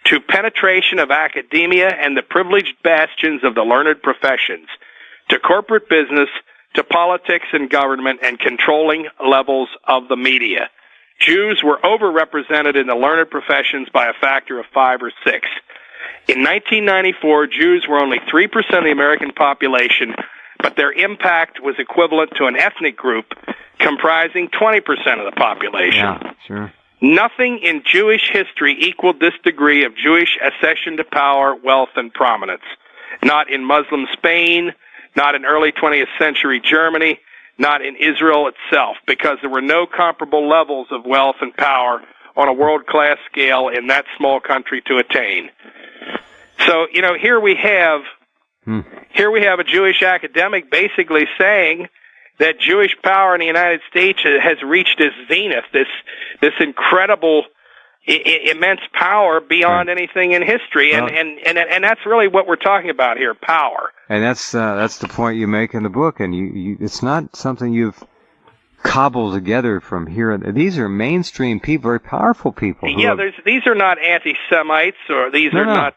Speaker 2: to penetration of academia and the privileged bastions of the learned professions, to corporate business, to politics and government and controlling levels of the media. Jews were overrepresented in the learned professions by a factor of 5 or 6. In 1994, Jews were only 3% of the American population, but their impact was equivalent to an ethnic group comprising 20% of the population.
Speaker 1: Yeah, sure.
Speaker 2: Nothing in Jewish history equaled this degree of Jewish accession to power, wealth, and prominence. Not in Muslim Spain, not in early 20th century Germany, not in Israel itself, because there were no comparable levels of wealth and power on a world-class scale in that small country to attain." So, here we have a Jewish academic basically saying, that Jewish power in the United States has reached its zenith, this incredible, immense power beyond anything in history, and that's really what we're talking about here, power.
Speaker 1: And that's the point you make in the book, and you it's not something you've cobbled together from here. These are mainstream people, very powerful people.
Speaker 2: Yeah, these are not anti-Semites, or these are not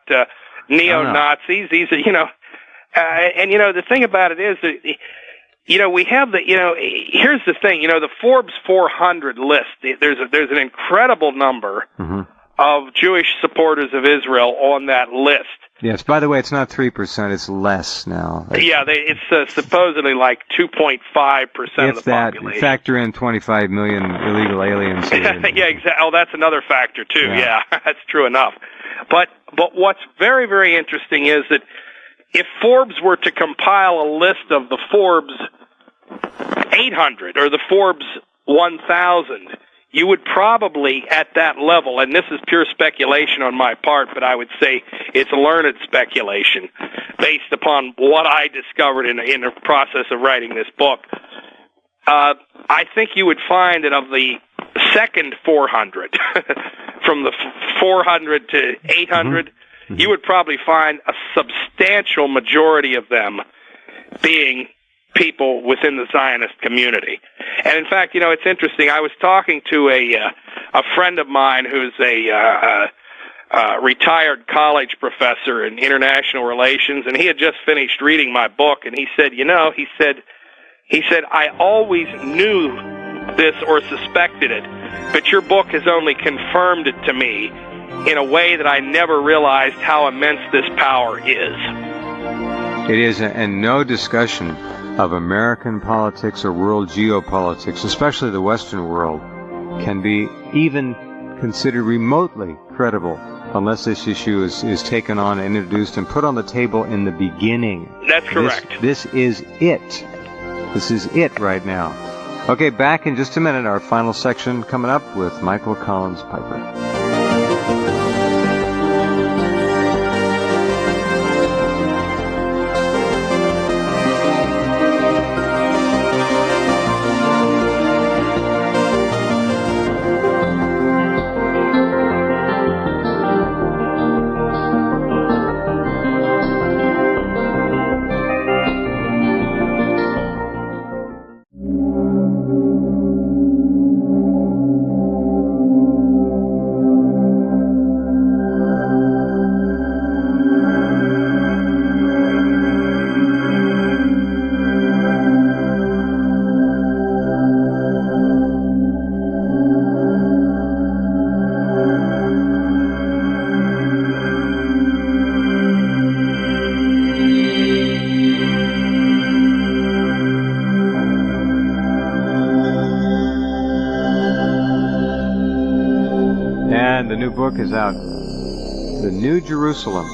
Speaker 2: neo-Nazis. These are, and the thing about it is that, we have here's the thing, the Forbes 400 list, there's an incredible number of Jewish supporters of Israel on that list.
Speaker 1: Yes, by the way, it's not 3%, it's less now.
Speaker 2: It's supposedly like 2.5% of the population.
Speaker 1: Factor in 25 million illegal aliens.
Speaker 2: Yeah, exactly. Oh, that's another factor, too. Yeah, that's true enough. But what's very, very interesting is that if Forbes were to compile a list of the Forbes 800 or the Forbes 1000, you would probably, at that level, and this is pure speculation on my part, but I would say it's learned speculation based upon what I discovered in the process of writing this book. I think you would find that of the second 400, from the 400 to 800, you would probably find a substantial majority of them being people within the Zionist community. And in fact, it's interesting. I was talking to a friend of mine who's a retired college professor in international relations, and he had just finished reading my book, and he said, he said, I always knew this or suspected it, but your book has only confirmed it to me in a way that I never realized how immense this power is.
Speaker 1: It is, and no discussion of American politics or world geopolitics, especially the Western world, can be even considered remotely credible unless this issue is taken on and introduced and put on the table in the beginning.
Speaker 2: That's correct.
Speaker 1: This is it. This is it right now. Okay, back in just a minute, our final section coming up with Michael Collins Piper. The new book is out, The New Jerusalem.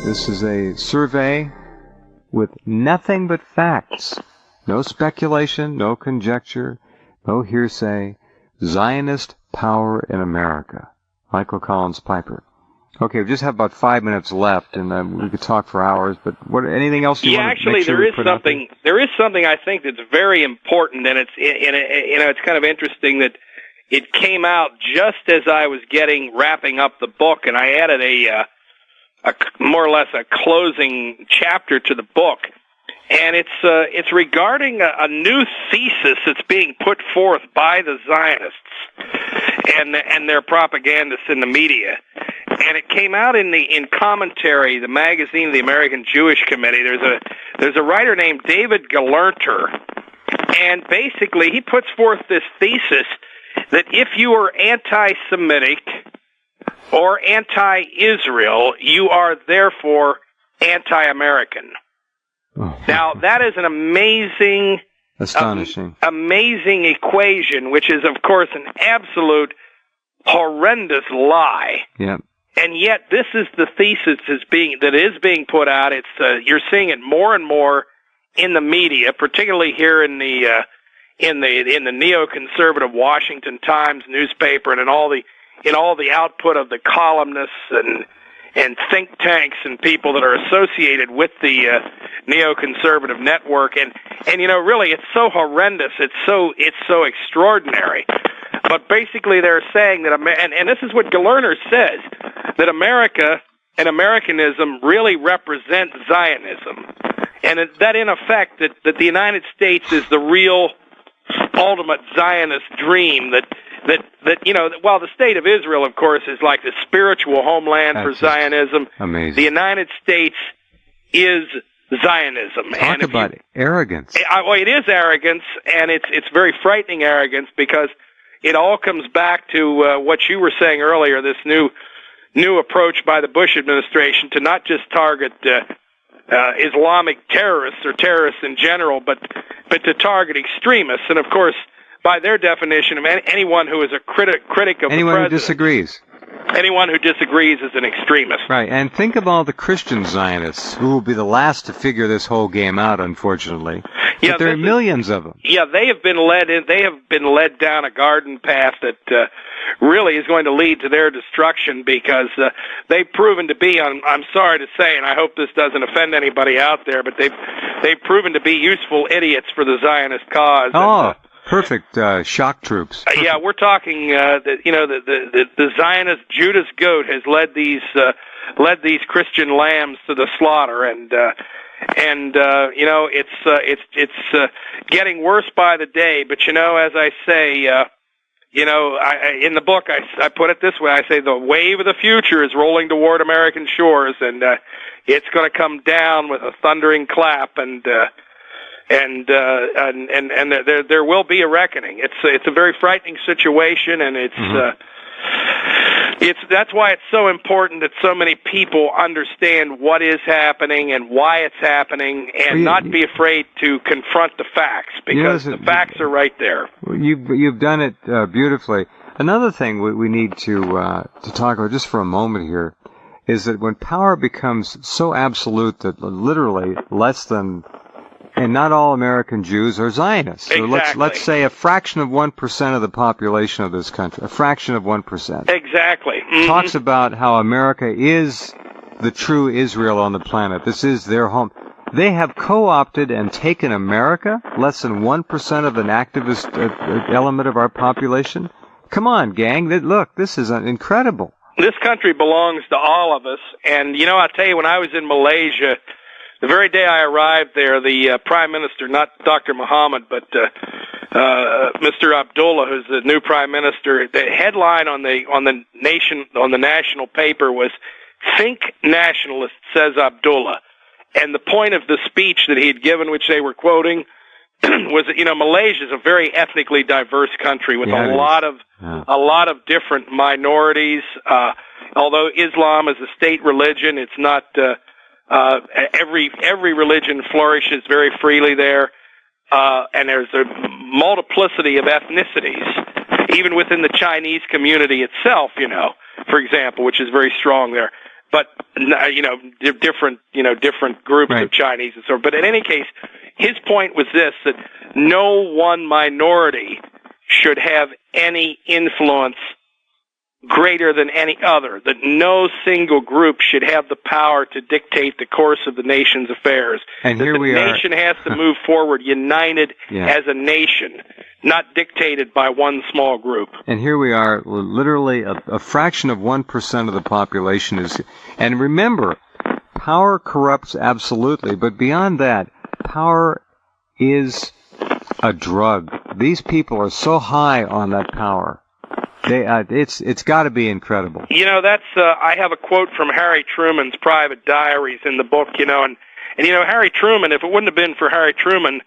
Speaker 1: This is a survey with nothing but facts. No speculation, no conjecture, no hearsay. Zionist Power in America. Michael Collins Piper. Okay, we just have about 5 minutes left, and we could talk for hours, but anything else you want to make sure we put out there?
Speaker 2: There is something I think that's very important, and it's kind of interesting that it came out just as I was wrapping up the book, and I added a more or less a closing chapter to the book, and it's regarding a new thesis that's being put forth by the Zionists and their propagandists in the media, and it came out in Commentary, the magazine of the American Jewish Committee. There's a writer named David Galerter, and basically he puts forth this thesis that if you are anti-Semitic or anti-Israel, you are therefore anti-American. Oh. Now, that is an
Speaker 1: astonishing
Speaker 2: equation, which is, of course, an absolute horrendous lie.
Speaker 1: Yep.
Speaker 2: And yet, this is the thesis that is being put out. You're seeing it more and more in the media, particularly here in the neoconservative Washington Times newspaper, and in all the output of the columnists think tanks and people that are associated with the neoconservative network, and really it's so horrendous, it's so extraordinary. But basically they're saying that and this is what Lerner says, that America and Americanism really represent Zionism, and that in effect that the United States is the real ultimate Zionist dream, that while the state of Israel, of course, is like the spiritual homeland for Zionism,
Speaker 1: amazing.
Speaker 2: The United States is Zionism.
Speaker 1: Talk about arrogance.
Speaker 2: It is arrogance, and it's very frightening arrogance, because it all comes back to what you were saying earlier, this new approach by the Bush administration to not just target Islamic terrorists or terrorists in general, but to target extremists. And of course, by their definition, of anyone who is a critic of the president.
Speaker 1: Anyone who disagrees.
Speaker 2: Anyone who disagrees is an extremist.
Speaker 1: Right, and think of all the Christian Zionists who will be the last to figure this whole game out, unfortunately.
Speaker 2: Yeah,
Speaker 1: but there are millions of them.
Speaker 2: Yeah, they have been led down a garden path that really is going to lead to their destruction, because they've proven to be, I'm sorry to say, and I hope this doesn't offend anybody out there, but they've proven to be useful idiots for the Zionist cause.
Speaker 1: Oh. Perfect shock troops.
Speaker 2: Yeah, we're talking the Zionist Judas goat has led these Christian lambs to the slaughter, and it's getting worse by the day. But as I say, in the book I put it this way: I say the wave of the future is rolling toward American shores, and it's going to come down with a thundering clap, and there will be a reckoning. It's a very frightening situation, and that's why it's so important that so many people understand what is happening and why it's happening, and not be afraid to confront the facts, because the facts are right there.
Speaker 1: You've done it beautifully. Another thing we need to talk about just for a moment here is that when power becomes so absolute that literally less than, and not all American Jews are Zionists.
Speaker 2: Exactly.
Speaker 1: So let's say a fraction of 1% of the population of this country, a fraction of 1%.
Speaker 2: Exactly. Mm-hmm.
Speaker 1: Talks about how America is the true Israel on the planet. This is their home. They have co-opted and taken America, less than 1% of an activist element of our population. Come on, gang. Look, this is incredible.
Speaker 2: This country belongs to all of us. And, I'll tell you, when I was in Malaysia, the very day I arrived there, the Prime Minister, not Dr. Muhammad, but Mr. Abdullah, who's the new Prime Minister, the headline on the national paper was "Think Nationalist," says Abdullah. And the point of the speech that he had given, which they were quoting, was that Malaysia is a very ethnically diverse country with a lot of different minorities. Although Islam is a state religion, it's not. Every religion flourishes very freely there, and there's a multiplicity of ethnicities, even within the Chinese community itself. For example, which is very strong there. But different groups of Chinese and so on. But in any case, his point was this: that no one minority should have any influence greater than any other, that no single group should have the power to dictate the course of the nation's affairs.
Speaker 1: And
Speaker 2: that
Speaker 1: here
Speaker 2: the
Speaker 1: we are.
Speaker 2: nation has to move forward united as a nation, not dictated by one small group.
Speaker 1: And here we are, literally a fraction of 1% of the population is. And remember, power corrupts absolutely, but beyond that, power is a drug. These people are so high on that power. It's got to be incredible.
Speaker 2: That's I have a quote from Harry Truman's private diaries in the book. And Harry Truman. If it wouldn't have been for Harry Truman,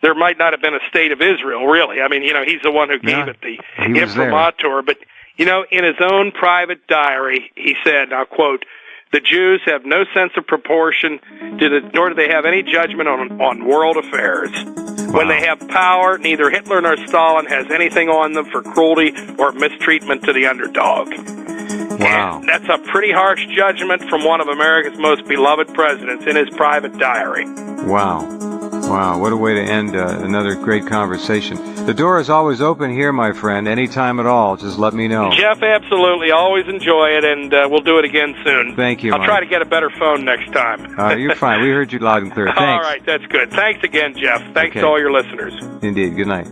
Speaker 2: there might not have been a state of Israel. Really, I mean, he's the one who gave it the imprimatur. But in his own private diary, he said, and I'll quote: "The Jews have no sense of proportion, nor do they have any judgment on world affairs. When they have power, neither Hitler nor Stalin has anything on them for cruelty or mistreatment to the underdog."
Speaker 1: Wow.
Speaker 2: And that's a pretty harsh judgment from one of America's most beloved presidents in his private diary.
Speaker 1: Wow. What a way to end another great conversation. The door is always open here, my friend. Anytime at all. Just let me know.
Speaker 2: Jeff, absolutely. Always enjoy it, and we'll do it again soon.
Speaker 1: Thank you,
Speaker 2: I'll
Speaker 1: Mike.
Speaker 2: try to get a better phone next time.
Speaker 1: You're fine. We heard you loud and clear. Thanks.
Speaker 2: All right, that's good. Thanks again, Jeff. Thanks
Speaker 1: Okay.
Speaker 2: to all your listeners.
Speaker 1: Indeed. Good night.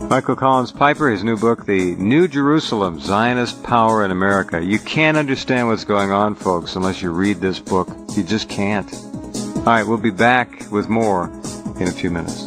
Speaker 1: Michael Collins Piper, his new book, The New Jerusalem, Zionist Power in America. You can't understand what's going on, folks, unless you read this book. You just can't. All right, we'll be back with more in a few minutes.